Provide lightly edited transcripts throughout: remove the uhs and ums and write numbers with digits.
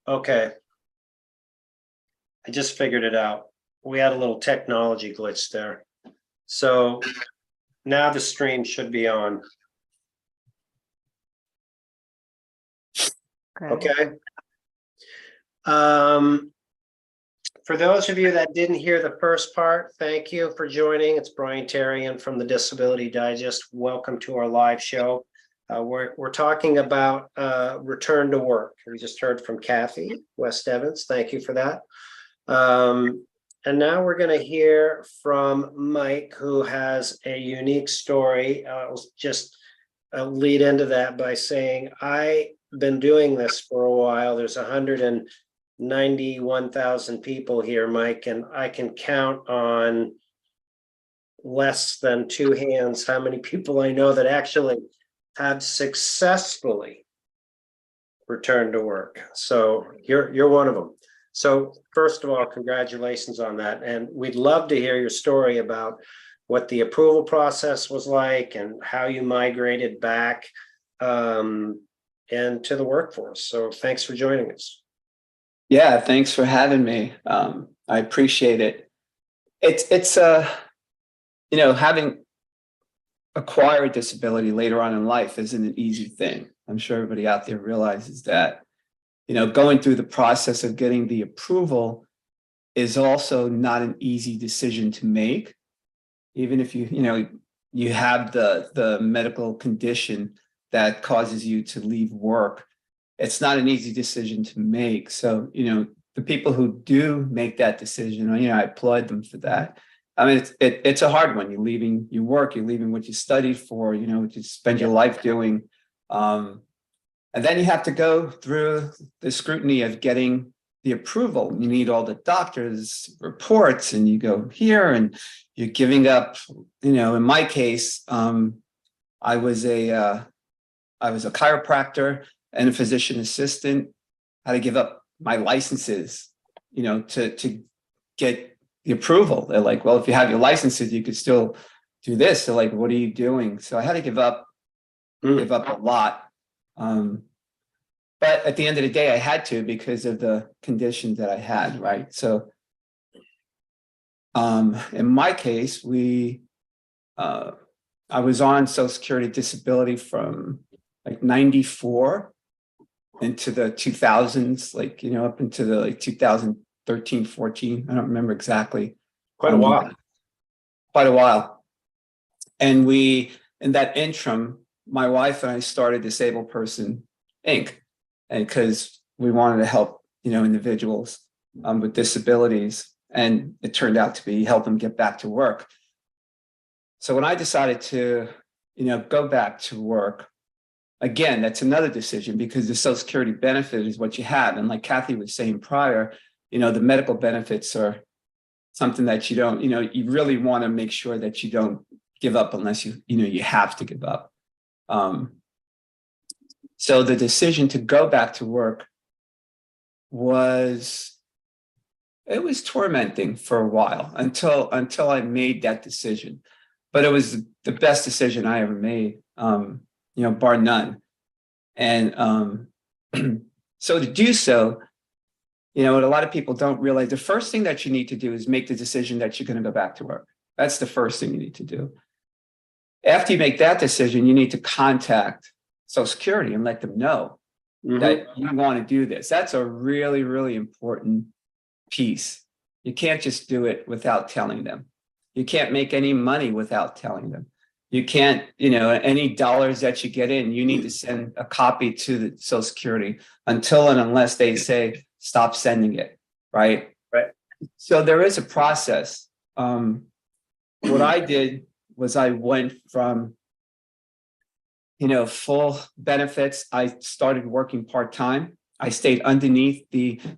Okay. I just figured it out. We had a little technology glitch there. So now the stream should be on. Okay. For those of you that didn't hear the first part, thank you for joining. It's Brian Tarian from the Disability Digest. Welcome to our live show. We're talking about return to work. We just heard from Kathy West Evans. Thank you for that. And now we're going to hear from Mike, who has a unique story. I'll just lead into that by saying I've been doing this for a while. There's 191,000 people here, Mike, and I can count on less than two hands how many people I know that actually have successfully returned to work. So you're one of them. So first of all, congratulations on that. And we'd love to hear your story about what the approval process was like and how you migrated back into the workforce. So thanks for joining us. Yeah, thanks for having me. I appreciate it. It's having acquired disability later on in life isn't an easy thing. I'm sure everybody out there realizes that. Going through the process of getting the approval is also not an easy decision to make. Even if you have the medical condition that causes you to leave work, it's not an easy decision to make. So, the people who do make that decision, I applaud them for that. I mean, it's a hard one. You're leaving your work, you're leaving what you studied for, what you spend your life doing. And then you have to go through the scrutiny of getting the approval. You need all the doctors' reports, and you go here, and you're giving up. In my case, I was a chiropractor and a physician assistant. I had to give up my licenses, to get the approval. They're like, well, if you have your licenses, you could still do this. They're like, what are you doing? So I had to give up a lot. But at the end of the day, I had to because of the conditions that I had, right? So in my case, I was on Social Security disability from like 94 into the 2000s, up into the 2013, 14. I don't remember exactly. Quite a while. And in that interim, my wife and I started Disabled Person Inc. And because we wanted to help, individuals with disabilities, and it turned out to be help them get back to work. So when I decided to, go back to work, again, that's another decision because the Social Security benefit is what you have. And like Kathy was saying prior, the medical benefits are something that you don't, you really want to make sure that you don't give up unless you have to give up. So the decision to go back to work was tormenting for a while until I made that decision. But it was the best decision I ever made, bar none. And so to do so, what a lot of people don't realize, the first thing that you need to do is make the decision that you're going to go back to work. That's the first thing you need to do. After you make that decision, you need to contact Social Security and let them know that you want to do this. That's a really, really important piece. You can't just do it without telling them. You can't make any money without telling them. You can't, any dollars that you get in, you need to send a copy to the Social Security until and unless they say, stop sending it, right? Right. So there is a process. What I did was I went from full benefits. I started working part-time. I stayed underneath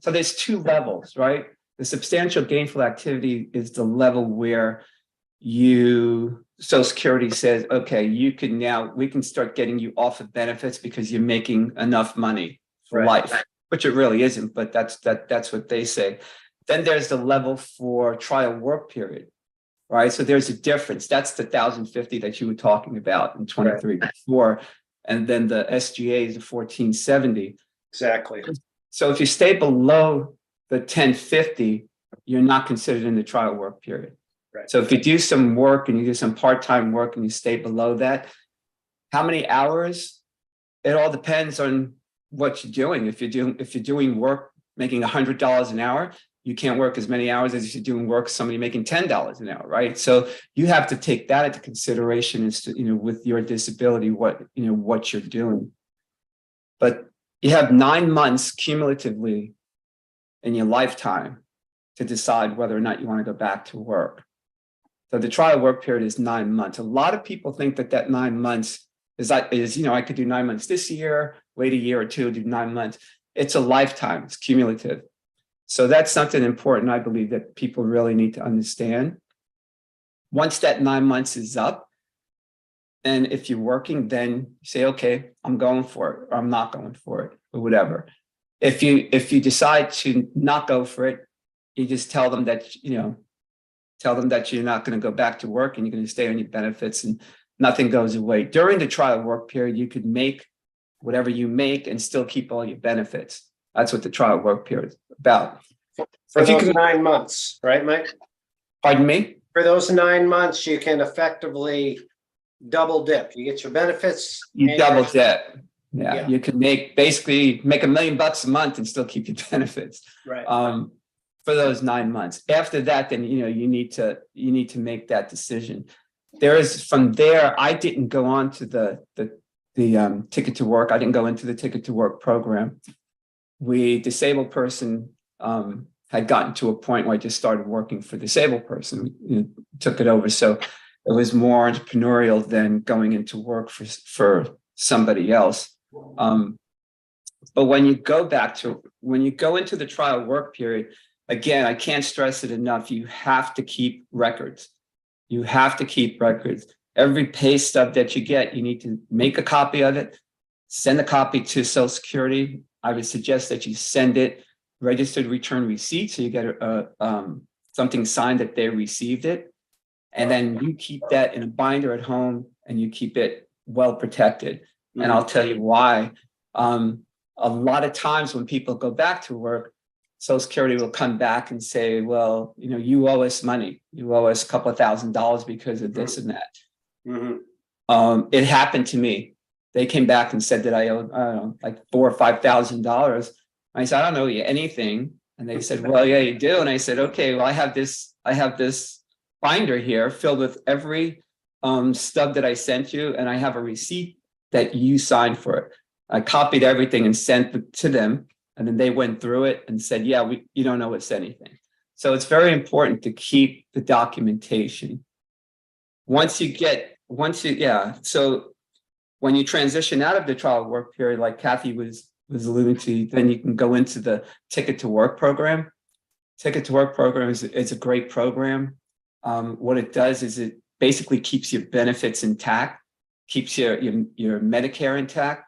so there's two levels, right? The substantial gainful activity is the level where Social Security says, okay, we can start getting you off of benefits because you're making enough money for life, which it really isn't, but that's what they say. Then there's the level for trial work period. Right. So there's a difference. That's the 1,050 that you were talking about in 23 before. And then the SGA is the 1,470. Exactly. So if you stay below the 1050, you're not considered in the trial work period. Right. So if you do some work and you do some part-time work and you stay below that, how many hours? It all depends on what you're doing. If you're doing work making $100 an hour, you can't work as many hours as if you're doing work somebody making $10 an hour, right? So you have to take that into consideration as to, with your disability, what you're doing. But you have 9 months cumulatively in your lifetime to decide whether or not you want to go back to work. So the trial work period is 9 months. A lot of people think that 9 months is I could do 9 months this year, wait a year or two, do 9 months. It's a lifetime, it's cumulative. So that's something important, I believe, that people really need to understand. Once that 9 months is up, and if you're working, then you say, okay, I'm going for it, or I'm not going for it, or whatever. If you decide to not go for it, you just tell them that, you're not going to go back to work and you're going to stay on your benefits and nothing goes away. During the trial work period, you could make whatever you make and still keep all your benefits. That's what the trial work period is about. For those 9 months, right, Mike? Pardon me? For those 9 months, you can effectively double dip. You get your benefits. You double dip. Yeah, Yeah. you can basically make $1 million a month and still keep your benefits. Right. For those 9 months. After that, then you need to make that decision. From there, I didn't go on to the Ticket to Work. I didn't go into the Ticket to Work program. Disabled person had gotten to a point where I just started working for disabled person. Took it over, so it was more entrepreneurial than going into work for somebody else. But when you go into the trial work period, again, I can't stress it enough. You have to keep records. You have to keep records. Every pay stub that you get, you need to make a copy of it, send a copy to Social Security. I would suggest that you send it registered return receipt, so you get something signed that they received it. And then you keep that in a binder at home and you keep it well protected. Mm-hmm. And I'll tell you why. A lot of times when people go back to work, Social Security will come back and say, well, you owe us money. You owe us a couple of $1,000s because of this and that. Mm-hmm. It happened to me. They came back and said that I owed, like $4,000 or $5,000. I said, I don't owe you anything. And they said, well, yeah, you do. And I said, okay, well, I have this binder here filled with every stub that I sent you. And I have a receipt that you signed for it. I copied everything and sent it to them. And then they went through it and said, yeah, you don't owe us anything. So it's very important to keep the documentation. So when you transition out of the trial work period, like Kathy was alluding to, then you can go into the Ticket to Work program. Ticket to Work program is a great program. What it does is it basically keeps your benefits intact, keeps your Medicare intact.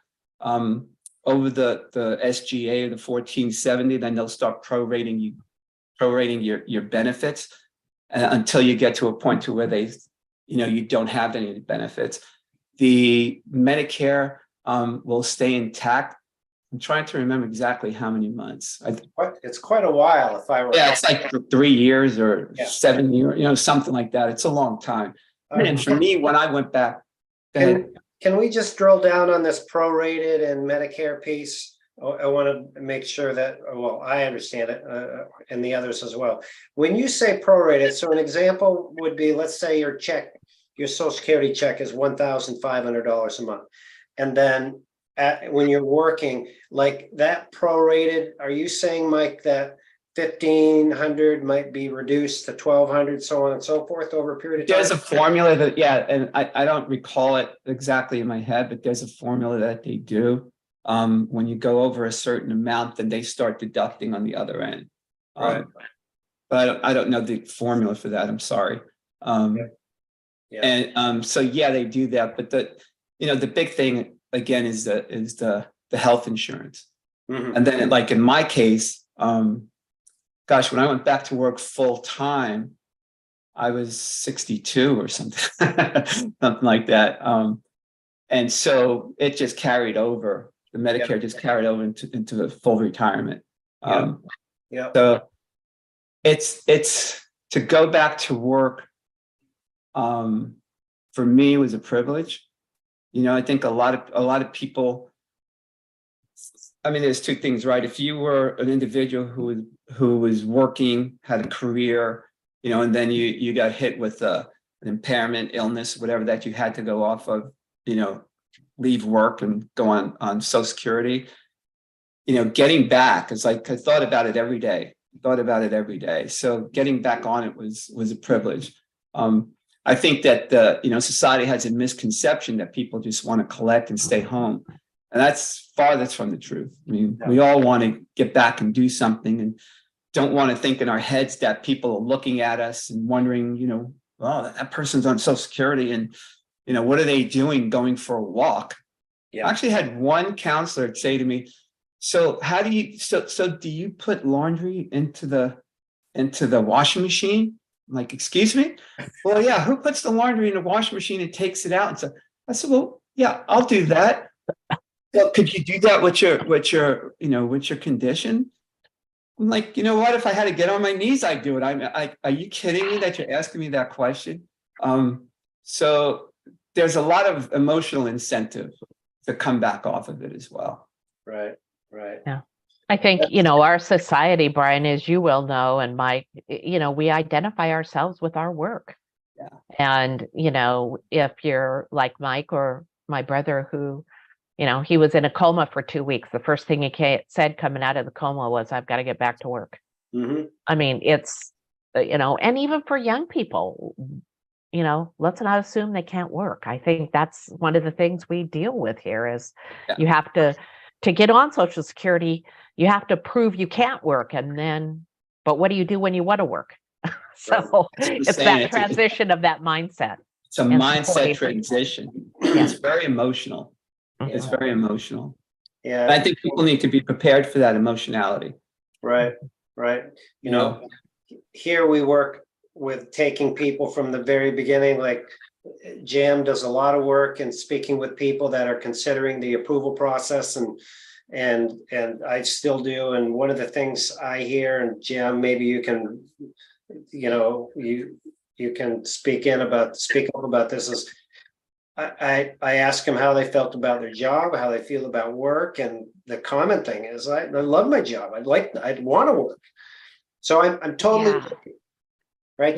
Over the SGA or the 1470, then they'll start prorating your benefits until you get to a point to where you don't have any benefits. The Medicare will stay intact. I'm trying to remember exactly how many months. It's quite a while, if I recall. Yeah, it's like 3 years or 7 years, something like that. It's a long time. And for me, when I went back, can we just drill down on this prorated and Medicare piece? I want to make sure that, well, I understand it and the others as well. When you say prorated, so an example would be, let's say your Social Security check is $1,500 a month. And then when you're working like that prorated, are you saying, Mike, that 1,500 might be reduced to 1,200, so on and so forth over a period of time? There's a formula that, and I don't recall it exactly in my head, but there's a formula that they do. When you go over a certain amount, then they start deducting on the other end. Right. But I don't know the formula for that. I'm sorry. And so they do that. But the big thing again is the health insurance. Mm-hmm. And then like in my case, gosh, when I went back to work full time, I was 62 or something, something like that. And so it just carried over The Medicare just carried over into a full retirement. Yeah. So it's to go back to work. For me, was a privilege. I think a lot of people. I mean, there's two things, right? If you were an individual who was working, had a career, and then you got hit with an impairment, illness, whatever that you had to go off of, leave work and go on Social Security. Getting back is like I thought about it every day. So getting back on it was a privilege. I think that society has a misconception that people just want to collect and stay home. And that's farthest from the truth. I mean, we all want to get back and do something and don't want to think in our heads that people are looking at us and wondering, well, that person's on Social Security and, what are they doing going for a walk? Yeah. I actually had one counselor say to me, so how do you, so do you put laundry into the washing machine? I'm like, excuse me? Well, yeah, who puts the laundry in the washing machine and takes it out? And so I said, well, yeah, I'll do that. Well, could you do that with your condition? I'm like, you know what? If I had to get on my knees, I'd do it. Are you kidding me that you're asking me that question? So there's a lot of emotional incentive to come back off of it as well. Right. Yeah. I think, our society, Brian, as you will know, and Mike, we identify ourselves with our work. Yeah. And, if you're like Mike or my brother who, he was in a coma for 2 weeks. The first thing he said coming out of the coma was, I've got to get back to work. Mm-hmm. I mean, it's, and even for young people, let's not assume they can't work. I think that's one of the things we deal with here is you have to get on Social Security, you have to prove you can't work. And then, but what do you do when you want to work? So it's that transition of that mindset. It's a mindset transition. It's very emotional. It's very emotional. Yeah. And I think people need to be prepared for that emotionality. Right. Here we work with taking people from the very beginning, like Jam does a lot of work in speaking with people that are considering the approval process and I still do. And one of the things I hear, and Jam, maybe you can, you can speak up about this, is I ask them how they felt about their job, how they feel about work. And the common thing is, I love my job. I'd want to work. So I'm totally right.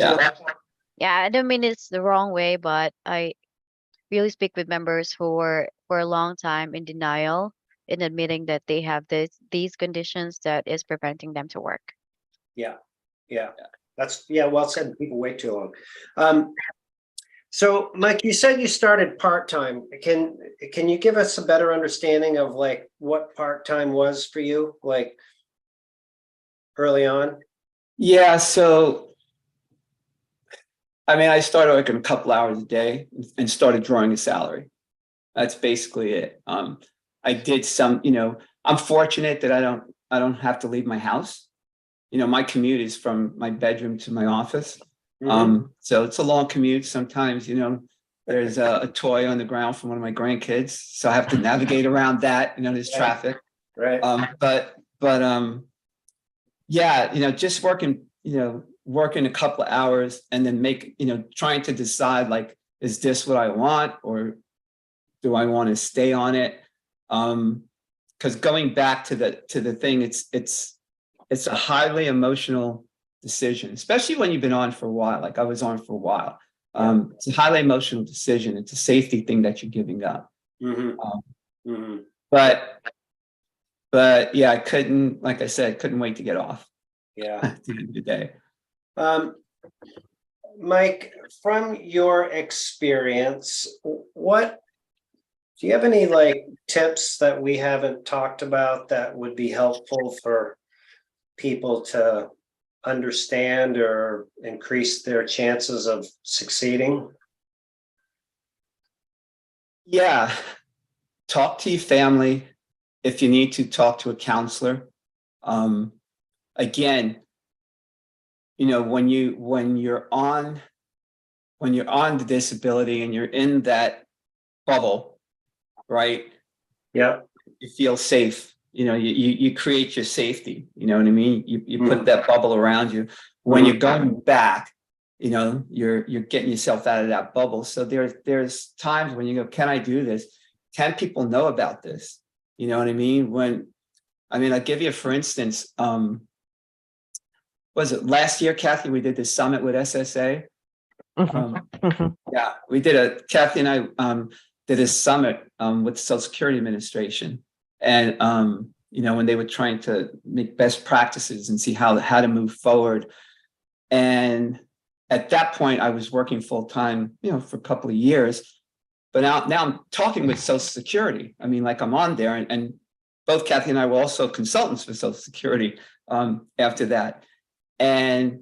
Yeah, I don't mean it's the wrong way, but I really speak with members who were for a long time in denial in admitting that they have these conditions that is preventing them to work. Yeah. That's well said. People wait too long. So Mike, you said you started part-time. Can you give us a better understanding of like what part-time was for you, like early on? Yeah, so I mean, I started working a couple hours a day and started drawing a salary. That's basically it. I did some, I'm fortunate that I don't have to leave my house. My commute is from my bedroom to my office. So it's a long commute. Sometimes, there's a toy on the ground from one of my grandkids. So I have to navigate around that, there's traffic. Right. Yeah, just working a couple of hours and then trying to decide, like, is this what I want or do I want to stay on it? Because going back to the thing, it's a highly emotional decision, especially when you've been on for a while. Like I was on for a while. It's a highly emotional decision. It's a safety thing that you're giving up. But yeah, I couldn't wait to get off. Yeah. At the end of the day. Mike, from your experience, do you have any like tips that we haven't talked about that would be helpful for people to understand or increase their chances of succeeding? Yeah. Talk to your family. If you need to, talk to a counselor. Again, when you're on the disability and you're in that bubble, right? Yeah. you feel safe. You create your safety. You know what I mean? You put that bubble around you. When you're going back, you're getting yourself out of that bubble. So there's times when you go, can I do this? Can people know about this? You know what I mean? I'll give you, for instance, was it last year, Kathy, we did this summit with SSA. Yeah, Kathy and I did a summit with the Social Security Administration. And, when they were trying to make best practices and see how to move forward. And at that point, I was working full time, for a couple of years. But now I'm talking with Social Security. I'm on there, and both Kathy and I were also consultants for Social Security after that. And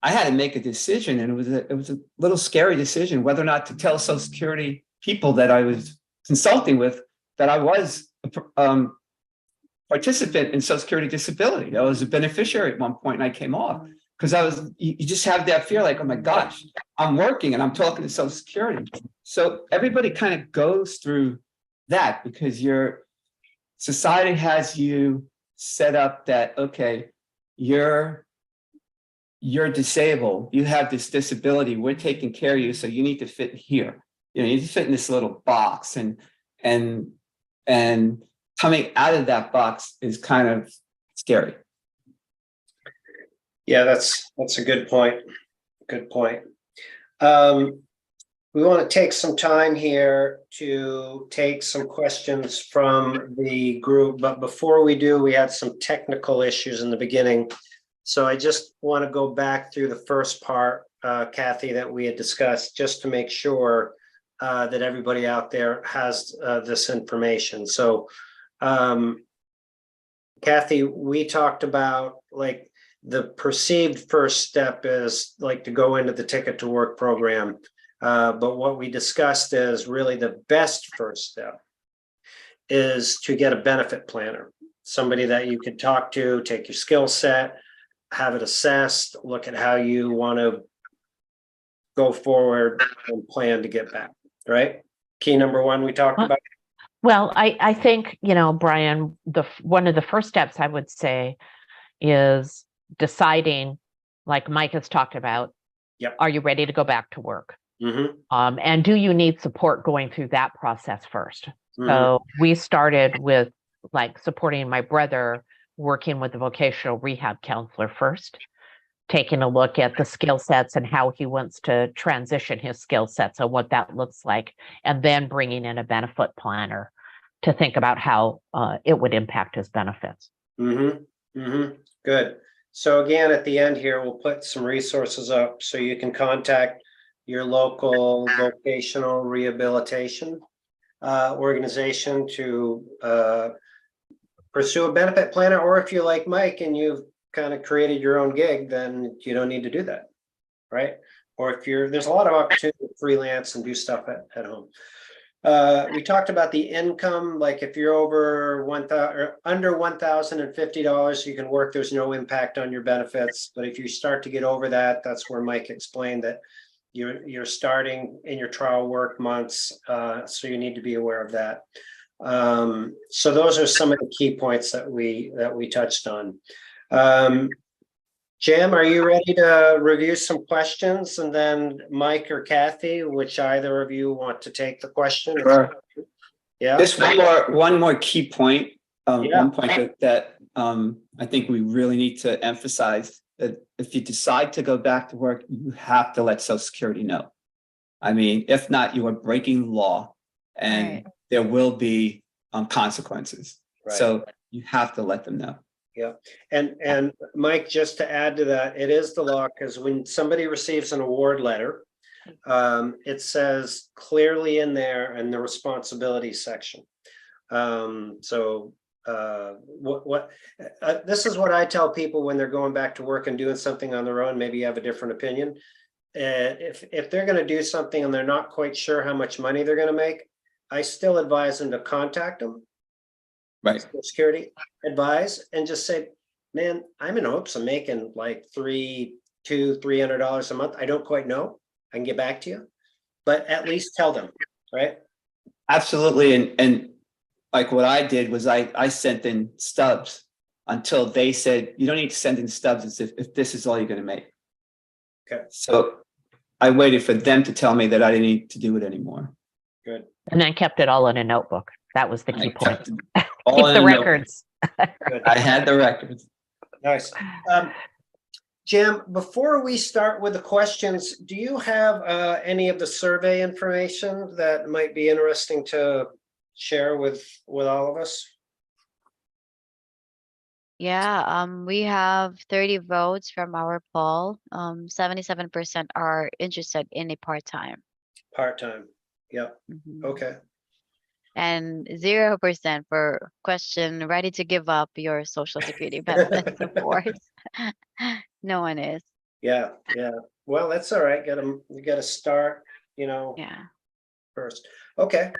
I had to make a decision, and it was a little scary decision whether or not to tell Social Security people that I was consulting with that I was a participant in Social Security disability. I was a beneficiary at one point, and I came off because you just have that fear, like, oh my gosh, I'm working and I'm talking to Social Security. So everybody kind of goes through that because your society has you set up that, okay, you're disabled, you have this disability, we're taking care of you, so you need to fit here. You need to fit in this little box, and coming out of that box is kind of scary. Yeah, that's a good point. Good point. We want to take some time here to take some questions from the group, but before we do, we had some technical issues in the beginning. So I just want to go back through the first part, Kathy, that we had discussed, just to make sure that everybody out there has this information. So, Kathy, we talked about like the perceived first step is like to go into the Ticket to Work program. But what we discussed is really the best first step is to get a benefit planner, somebody that you could talk to, take your skill set, have it assessed, look at how you want to go forward and plan to get back, right? Key number one we talked about. Well, I think, Brian, one of the first steps I would say is deciding, like Mike has talked about, Yep. Are you ready to go back to work? Mm-hmm. And do you need support going through that process first? Mm-hmm. So we started with supporting my brother, working with the vocational rehab counselor first, taking a look at the skill sets and how he wants to transition his skill sets and what that looks like, and then bringing in a benefit planner to think about how it would impact his benefits. Mm-hmm. Mm-hmm. Good. So again, at the end here, we'll put some resources up so you can contact your local vocational rehabilitation organization to pursue a benefit planner, or if you're like Mike and you've kind of created your own gig, then you don't need to do that, right? Or if there's a lot of opportunity to freelance and do stuff at home. We talked about the income, like if you're over under $1,050, you can work, there's no impact on your benefits. But if you start to get over that, that's where Mike explained that you're starting in your trial work months, so you need to be aware of that. So those are some of the key points that we touched on. Jim, are you ready to review some questions? And then Mike or Kathy, which either of you want to take the question? Sure. Yeah. Just one more key point. One point that I think we really need to emphasize, that if you decide to go back to work, you have to let Social Security know. If not, you are breaking law, and there will be consequences. Right. So you have to let them know. Yeah. And Mike, just to add to that, it is the law, because when somebody receives an award letter, it says clearly in there in the responsibility section. This is what I tell people when they're going back to work and doing something on their own. Maybe you have a different opinion. If they're going to do something and they're not quite sure how much money they're going to make, I still advise them to contact them. Right. Social Security, advise, and just say, man, I'm in hopes of making like $300 a month. I don't quite know. I can get back to you, but at least tell them, right? Absolutely. And like what I did was I sent in stubs until they said, you don't need to send in stubs if this is all you're going to make. Okay. So I waited for them to tell me that I didn't need to do it anymore. Good. And then kept it all in a notebook. That was the I key point. kept it Keep all in the a notebook. records. Good. I had the records. Nice. Jim, before we start with the questions, do you have any of the survey information that might be interesting to share with all of us? Yeah, we have 30 votes from our poll. 77% are interested in a part-time. Part-time. Yep. Mhm. Okay. And 0% for question ready to give up your social security benefits, of course. No one is. Yeah. Yeah. Well, that's all right. You got to start, Yeah. first. Okay.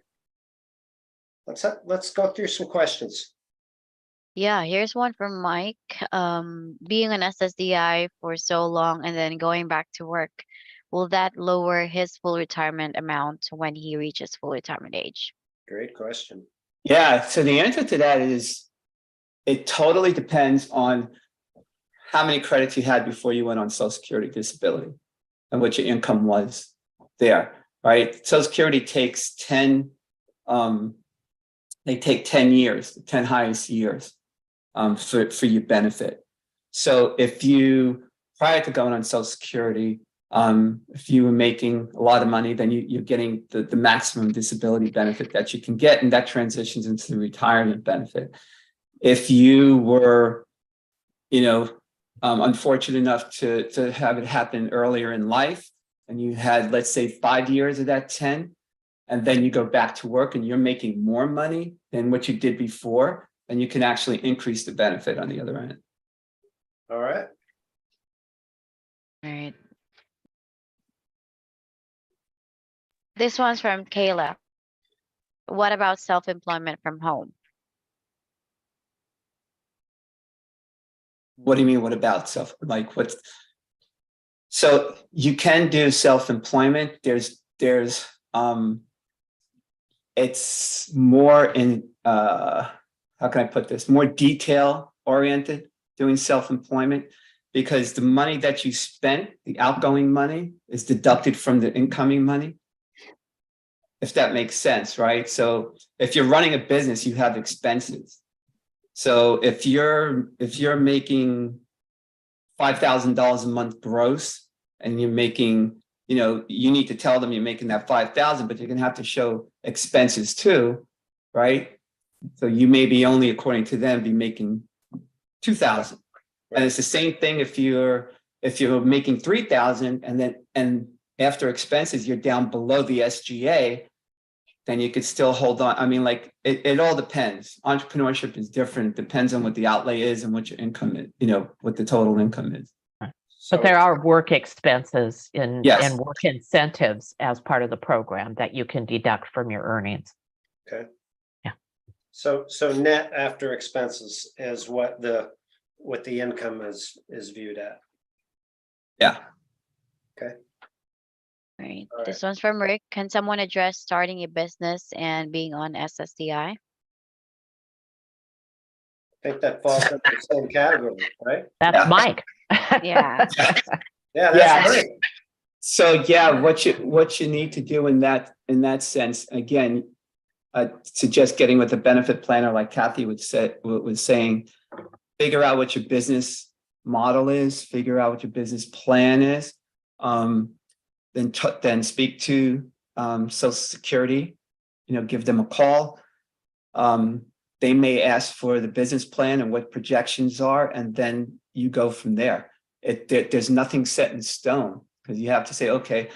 Let's go through some questions. Yeah, here's one from Mike. Being on SSDI for so long and then going back to work, will that lower his full retirement amount when he reaches full retirement age? Great question. Yeah. So the answer to that is it totally depends on how many credits you had before you went on Social Security disability and what your income was there, right? Social Security takes 10, they take 10 years, the 10 highest years for your benefit. So if you, prior to going on Social Security, if you were making a lot of money, then you're getting the maximum disability benefit that you can get, and that transitions into the retirement benefit. If you were, unfortunate enough to have it happen earlier in life, and you had, let's say, 5 years of that 10, and then you go back to work and you're making more money than what you did before, and you can actually increase the benefit on the other end. All right. All right. This one's from Kayla. What about self-employment from home? What do you mean? What about so you can do self-employment. It's more in, how can I put this? More detail oriented doing self-employment, because the money that you spent, the outgoing money, is deducted from the incoming money. If that makes sense, right? So if you're running a business, you have expenses. So if you're making $5,000 a month gross, and you're making, you need to tell them you're making that 5,000, but you're going to have to show expenses too, right? So you may be only, according to them, be making 2,000. And it's the same thing if you're making 3,000 and after expenses you're down below the SGA, then you could still hold on. I mean, like it all depends. Entrepreneurship is different. It depends on what the outlay is and what your income is, what the total income is. But there are work expenses and Yes. work incentives as part of the program that you can deduct from your earnings. Okay. Yeah. So net after expenses is what the income is viewed at. Yeah. Okay. Right. All right. This one's from Rick. Can someone address starting a business and being on SSDI? I think that falls into the same category, right? That's Yeah. Mike. Yeah. Yeah, that's great. So what you need to do in that sense, again, suggest getting with a benefit planner, like Kathy was saying, figure out what your business model is, figure out what your business plan is, then speak to Social Security, give them a call. They may ask for the business plan and what projections are, and then you go from there. There's nothing set in stone, because you have to say, okay,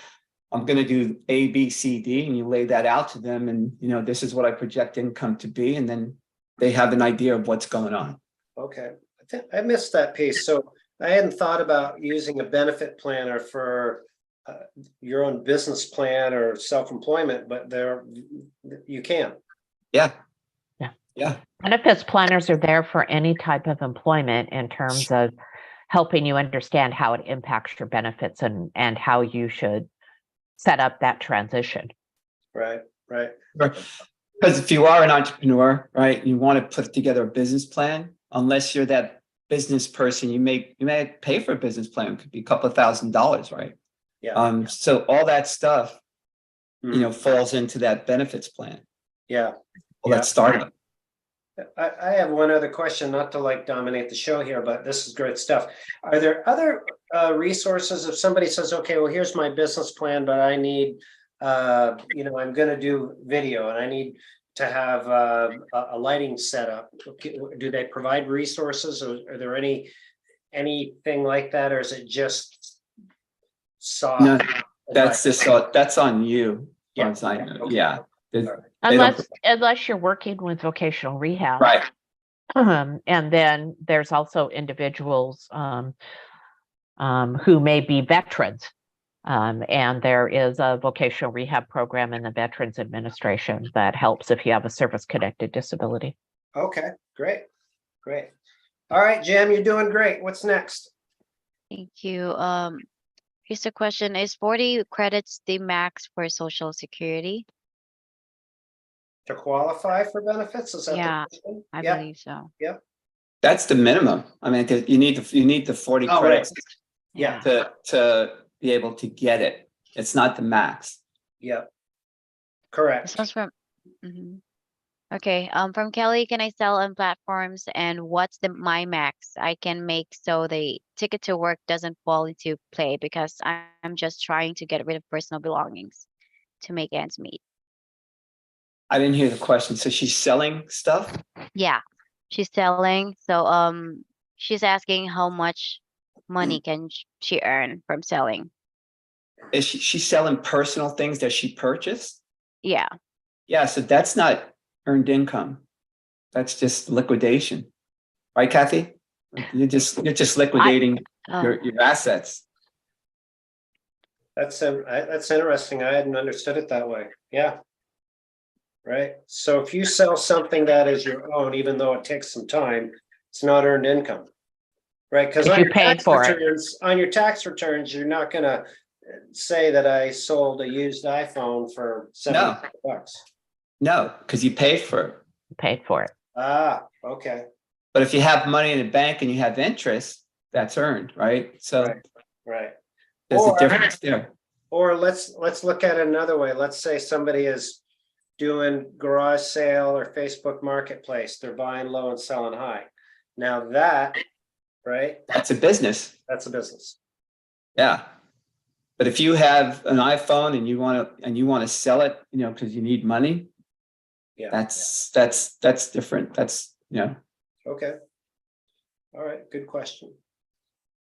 I'm going to do A, B, C, D, and you lay that out to them, and this is what I project income to be, and then they have an idea of what's going on. Okay, I think I missed that piece. So I hadn't thought about using a benefit planner for your own business plan or self-employment, but you can. Yeah. Yeah. Yeah. Benefits planners are there for any type of employment in terms of helping you understand how it impacts your benefits and how you should set up that transition. Right. Because if you are an entrepreneur, right, you want to put together a business plan, unless you're that business person, you may pay for a business plan. It could be a couple of $1,000s, right? Yeah. So all that stuff, Mm, falls into that benefits plan. yeah. Well, let's start it. I have one other question, not to like dominate the show here, but this is great stuff. Are there other resources if somebody says, okay, well, here's my business plan, but I need, I'm going to do video and I need to have a lighting setup. Do they provide resources, or are there anything like that, or is it just soft? No, advice? that's on you. Yeah. As I know. Okay. Yeah. They Unless don't- you're working with vocational rehab. Right. And then there's also individuals who may be veterans. And there is a vocational rehab program in the Veterans Administration that helps if you have a service-connected disability. Okay, great. All right, Jam, you're doing great. What's next? Thank you. Here's the question. Is 40 credits the max for Social Security? To qualify for benefits? Is that Yeah, the question? I Yeah, believe so. That's the minimum. I mean, you need the 40 Oh, credits yeah, to be able to get it. It's not the max. yeah. This Correct. one's from. Mhm. Okay. From Kelly, can I sell on platforms, and what's my max I can make so the ticket to work doesn't fall into play, because I'm just trying to get rid of personal belongings to make ends meet. I didn't hear the question. So she's selling stuff? Yeah, she's selling. So she's asking how much money can she earn from selling. Is she's selling personal things that she purchased? Yeah. Yeah, so that's not earned income. That's just liquidation. Right, Kathy? You're just liquidating your assets. That's interesting. I hadn't understood it that way. Yeah. Right. So if you sell something that is your own, even though it takes some time, it's not earned income. Right? Because on you your paid tax for it. returns, you're not gonna say that I sold a used iPhone for $70. No, because you paid for it. Paid for it. Ah, okay. But if you have money in the bank and you have interest, that's earned, right? So Right. there's Or- a difference there. Or let's look at it another way. Let's say somebody is doing garage sale or Facebook Marketplace. They're buying low and selling high. Now that, right? That's a business. That's a business. Yeah. But if you have an iPhone and you want to sell it, because you need money, Yeah. that's different. That's, Okay. All right. Good question.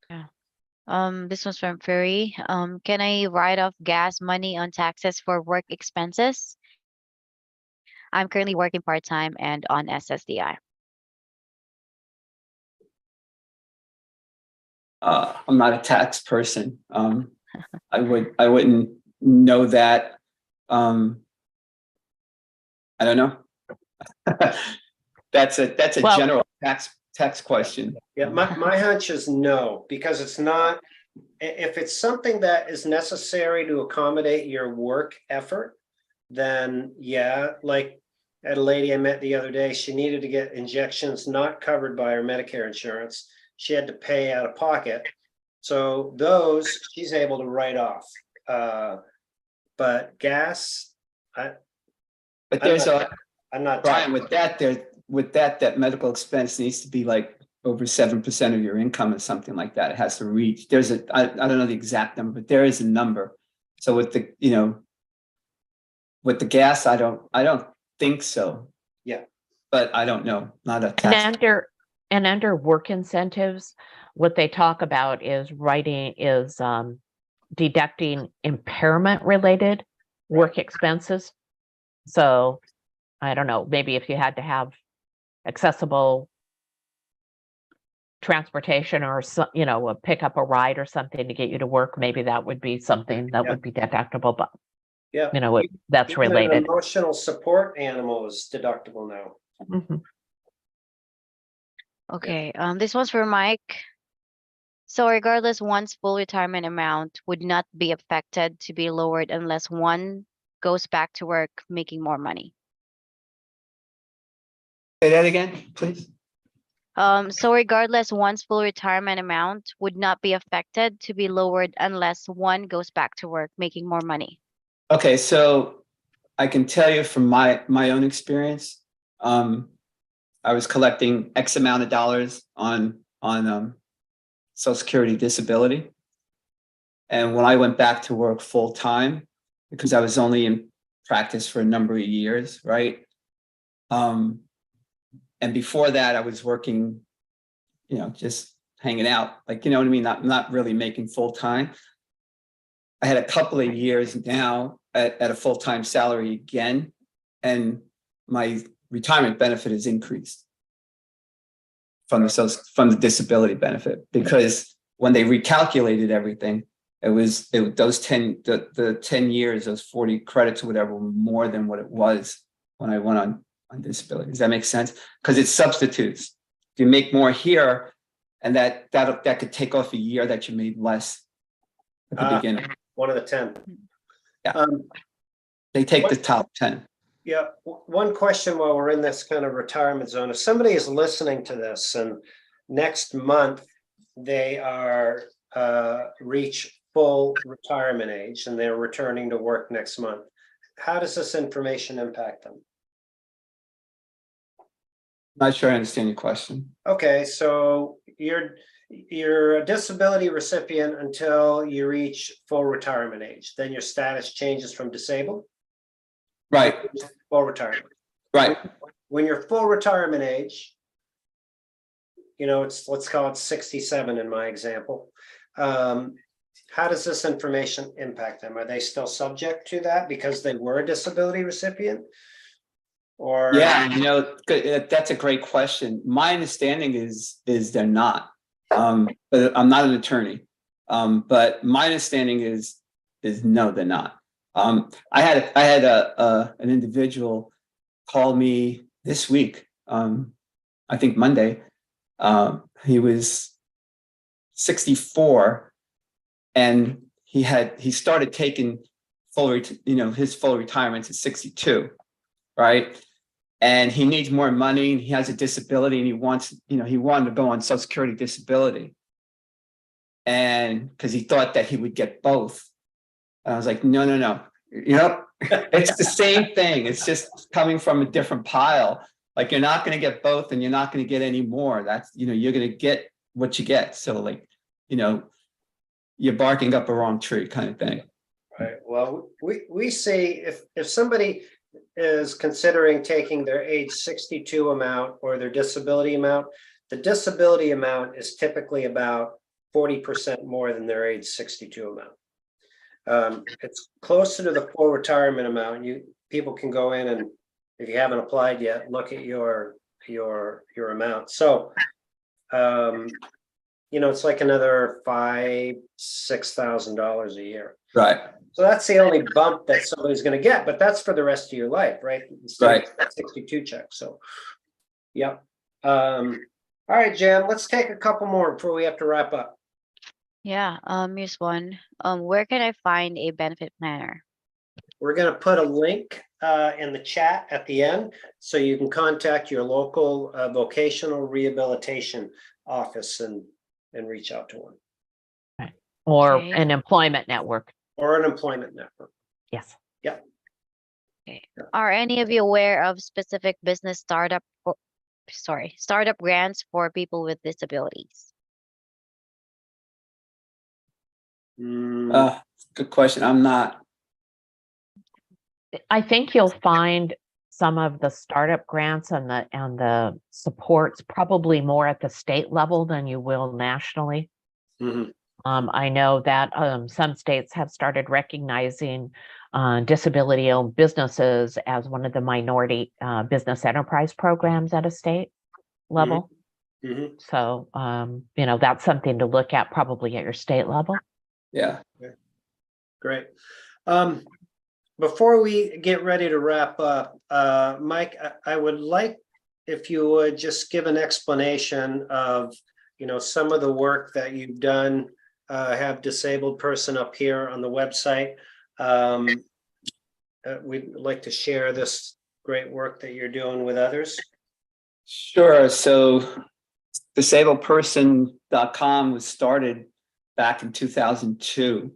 This one's from Furry. Can I write off gas money on taxes for work expenses? I'm currently working part-time and on SSDI. I'm not a tax person. I wouldn't know that. I don't know. That's a Well- general tax question. Yeah, my hunch is no, because it's not, if it's something that is necessary to accommodate your work effort, then yeah, like at a lady I met the other day, she needed to get injections not covered by her Medicare insurance. She had to pay out of pocket. So those she's able to write off. But gas, But there's I'm not. Brian, with that medical expense needs to be like over 7% of your income or something like that. It has to reach. I don't know the exact number, but there is a number. So with the gas, I don't think so. Yeah. But I don't know. Not a And tax. under work incentives, what they talk about is deducting impairment related work expenses. So I don't know, maybe if you had to have accessible transportation or pick up a ride or something to get you to work, maybe that would be something that would be deductible, but Yeah. that's Even an related. emotional support animal is deductible now. Mhm. Okay, this one's for Mike. So regardless, one's full retirement amount would not be affected to be lowered unless one goes back to work making more money. Say that again, please. So regardless, one's full retirement amount would not be affected to be lowered unless one goes back to work making more money. Okay, so I can tell you from my own experience, I was collecting X amount of dollars on Social Security disability. And when I went back to work full time, because I was only in practice for a number of years, right? And before that, I was working, just hanging out, like, you know what I mean? Not really making full time. I had a couple of years now at a full-time salary again, and my retirement benefit has increased from the disability benefit, because when they recalculated everything, those 10 years, those 40 credits or whatever, were more than what it was when I went on disability. Does that make sense? Because it substitutes. If you make more here, and that could take off a year that you made less at the beginning. One of the 10. Yeah. They take the top 10. Yeah. One question while we're in this kind of retirement zone, if somebody is listening to this and next month they are reach full retirement age and they're returning to work next month, how does this information impact them? Not sure I understand your question. Okay, so you're a disability recipient until you reach full retirement age. Then your status changes from disabled. Right. Full retirement. Right. When you're full retirement age, let's call it 67 in my example. How does this information impact them? Are they still subject to that because they were a disability recipient? Or yeah, that's a great question. My understanding is they're not. But I'm not an attorney. But my understanding is no, they're not. I had an individual call me this week. I think Monday. He was 64, and he started taking his full retirement at 62, right? And he needs more money, and he has a disability, and he wanted to go on Social Security disability. And because he thought that he would get both. And I was like, no. It's the same thing. It's just coming from a different pile. Like, you're not going to get both, and you're not going to get any more. That's, you're going to get what you get. So, like, you're barking up a wrong tree kind of thing. Right. Well, we see if somebody is considering taking their age 62 amount or their disability amount, the disability amount is typically about 40% more than their age 62 amount. It's closer to the full retirement amount. People can go in and, if you haven't applied yet, look at your amount. So, it's like another $5,000-6,000 a year. Right. So that's the only bump that somebody's going to get, but that's for the rest of your life, right? Right. 62 check. So, yep. All right, Jan, let's take a couple more before we have to wrap up. Yeah, here's one. Where can I find a benefit planner? We're going to put a link in the chat at the end, so you can contact your local vocational rehabilitation office and reach out to one. Right. Or Okay. an employment network. Or an employment network. Yes. Yep. Okay. Are any of you aware of specific business startup grants for people with disabilities? Good question. I'm not. I think you'll find some of the startup grants and the supports probably more at the state level than you will nationally. Mhm. I know that some states have started recognizing disability-owned businesses as one of the minority business enterprise programs at a state level. Mhm. So, that's something to look at probably at your state level. Yeah. Great. Before we get ready to wrap up, Mike, I would like if you would just give an explanation of, some of the work that you've done. Have Disabled Person up here on the website. We'd like to share this great work that you're doing with others. Sure. So DisabledPerson.com was started back in 2002.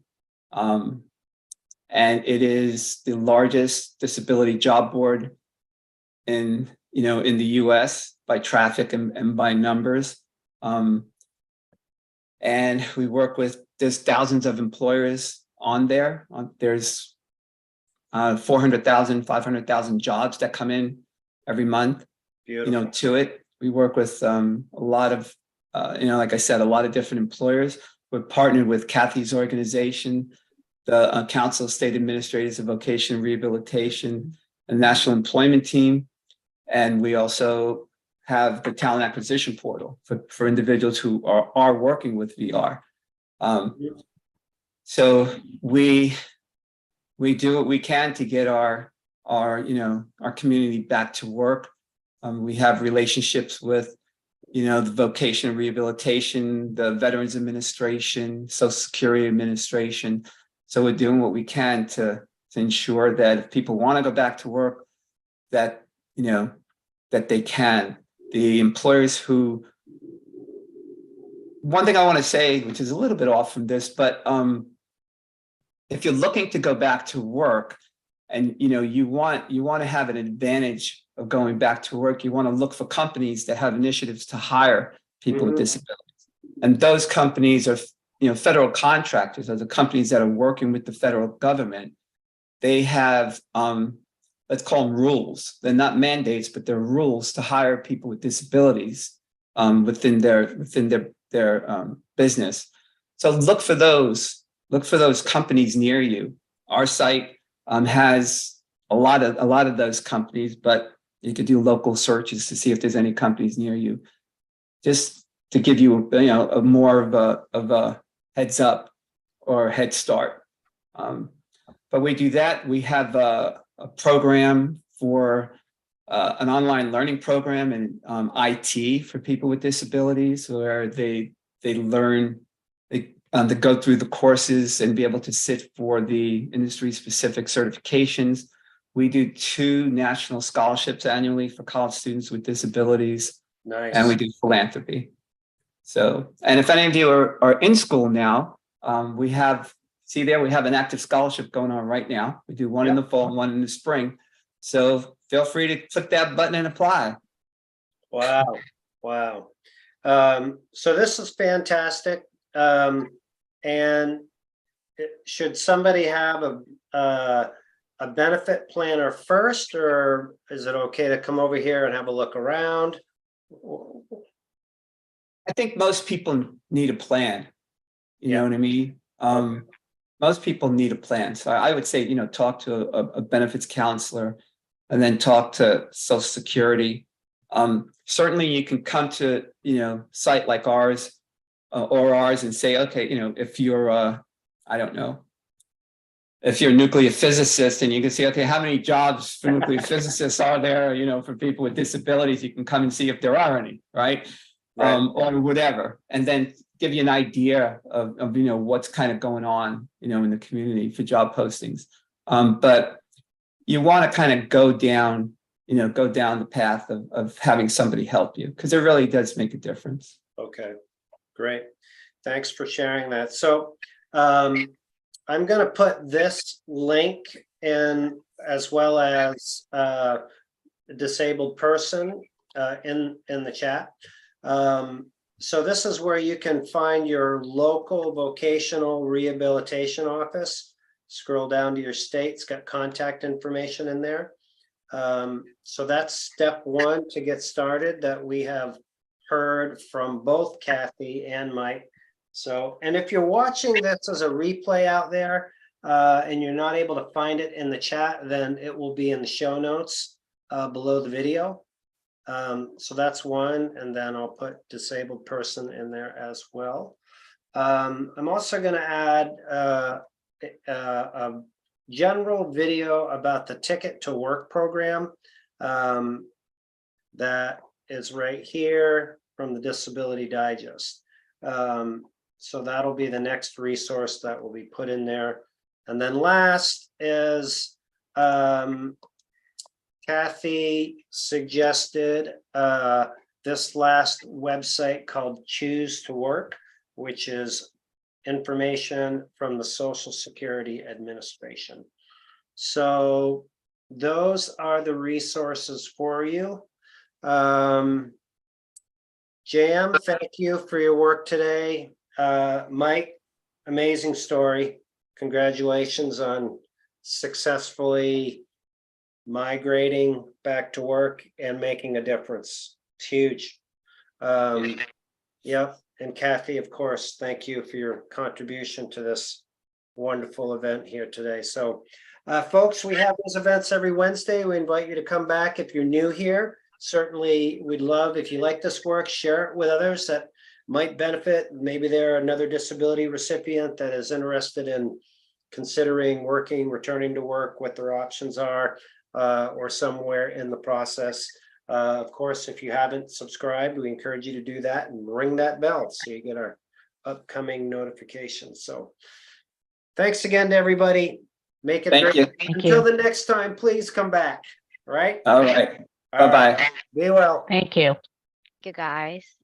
And it is the largest disability job board in the US by traffic and by numbers. And we work with, there's thousands of employers on there. There's 400,000, 500,000 jobs that come in every month, Beautiful. to it. We work with a lot of, like I said, a lot of different employers. We're partnered with Kathy's organization, the Council of State Administrators of Vocation and Rehabilitation, the National Employment Team. And we also have the talent acquisition portal for individuals who are working with VR. So we do what we can to get our community back to work. We have relationships with, the Vocation and Rehabilitation, the Veterans Administration, Social Security Administration. So we're doing what we can to ensure that if people want to go back to work, that, that they can. The employers who, one thing I want to say, which is a little bit off from this, but if you're looking to go back to work and, you want to have an advantage of going back to work, you want to look for companies that have initiatives to hire people with disabilities. And those companies are, federal contractors, are the companies that are working with the federal government. They have, let's call them rules. They're not mandates, but they're rules to hire people with disabilities within their business. So look for those companies near you. Our site has a lot of those companies, but you could do local searches to see if there's any companies near you, just to give you, a more of a heads up or head start. But we do that. We have a program for an online learning program in IT for people with disabilities, where they learn, to go through the courses and be able to sit for the industry specific certifications. We do 2 national scholarships annually for college students with disabilities. Nice. And we do philanthropy. So, and if any of you are in school now, we have an active scholarship going on right now. We do one in the fall and one in the spring. So feel free to click that button and apply. Wow. So this is fantastic. And should somebody have a benefit planner first, or is it okay to come over here and have a look around? I think most people need a plan. You know what I mean? Most people need a plan. So I would say, talk to a benefits counselor and then talk to Social Security. Certainly you can come to, site like ours and say, okay, if you're, I don't know, if you're a nuclear physicist, and you can see, okay, how many jobs for nuclear physicists are there, for people with disabilities, you can come and see if there are any, right? Or whatever, and then give you an idea of what's kind of going on, in the community for job postings. But you want to kind of go down the path of having somebody help you, because it really does make a difference. Okay, great. Thanks for sharing that. So I'm going to put this link in, as well as disabled person in the chat. So this is where you can find your local vocational rehabilitation office. Scroll down to your state, it's got contact information in there. So that's step 1 to get started, that we have heard from both Kathy and Mike. So, and if you're watching this as a replay out there and you're not able to find it in the chat, then it will be in the show notes below the video. So that's one, and then I'll put disabled person in there as well. I'm also going to add a general video about the Ticket to Work program that is right here from the Disability Digest. So that'll be the next resource that will be put in there. And then last is Kathy suggested this last website called Choose to Work, which is information from the Social Security Administration. So those are the resources for you. Jam, thank you for your work today. Mike, amazing story. Congratulations on successfully migrating back to work and making a difference. It's huge. Yeah, and Kathy, of course, thank you for your contribution to this wonderful event here today. So, folks, we have these events every Wednesday. We invite you to come back if you're new here. Certainly, we'd love, if you like this work, share it with others that might benefit. Maybe they're another disability recipient that is interested in considering working, returning to work, what their options are, or somewhere in the process. Of course, if you haven't subscribed, we encourage you to do that and ring that bell so you get our upcoming notifications. So thanks again to everybody. Make it Thank great. you. Until the next time, please come back. All right. All right. All right. Bye-bye. Be well. Thank you. Thank you guys.